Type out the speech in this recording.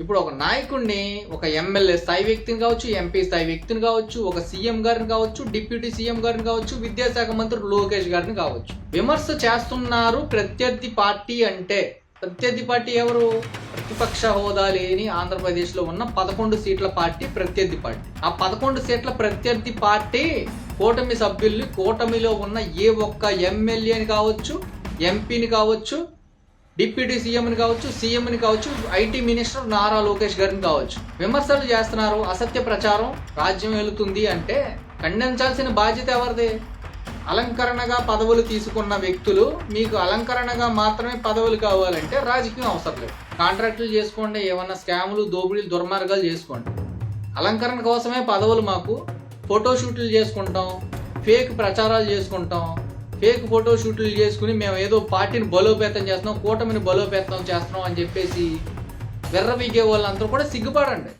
ఇప్పుడు ఒక నాయకుడిని, ఒక ఎమ్మెల్యే స్థాయి వ్యక్తిని కావచ్చు, ఎంపీ స్థాయి వ్యక్తిని కావచ్చు, ఒక సీఎం గారిని కావచ్చు, డిప్యూటీ సీఎం గారిని కావచ్చు, విద్యాశాఖ మంత్రి లోకేష్ గారిని కావచ్చు, విమర్శ చేస్తున్నారు ప్రత్యర్థి పార్టీ అంటే. ప్రత్యర్థి పార్టీ ఎవరు? ప్రతిపక్ష హోదా లేని ఆంధ్రప్రదేశ్లో ఉన్న 11 సీట్ల పార్టీ ప్రత్యర్థి పార్టీ. ఆ 11 సీట్ల ప్రత్యర్థి పార్టీ కూటమి సభ్యుల్ని, కూటమిలో ఉన్న ఏ ఒక్క ఎమ్మెల్యేని కావచ్చు, ఎంపీని కావచ్చు, డిప్యూటీ సీఎంని కావచ్చు, సీఎంని కావచ్చు, ఐటీ మినిస్టర్ నారా లోకేష్ గారిని కావచ్చు విమర్శలు చేస్తున్నారు. అసత్య ప్రచారం రాజ్యం వెళుతుంది అంటే ఖండించాల్సిన బాధ్యత ఎవరిది? అలంకరణగా పదవులు తీసుకున్న వ్యక్తులు, మీకు అలంకరణగా మాత్రమే పదవులు కావాలంటే రాజకీయం అవసరం లేదు. కాంట్రాక్టులు చేసుకోండి, ఏమన్నా స్కాములు, దోపిడీలు, దుర్మార్గాలు చేసుకోండి. అలంకరణ కోసమే పదవులు మాకు, ఫోటోషూట్లు చేసుకుంటాం, ఫేక్ ప్రచారాలు చేసుకుంటాం, ఫేక్ ఫోటోషూట్లు చేసుకుని మేము ఏదో పార్టీని బలోపేతం చేస్తున్నాం, కూటమిని బలోపేతం చేస్తున్నాం అని చెప్పేసి విర్రవీగే వాళ్ళందరూ కూడా సిగ్గుపడండి.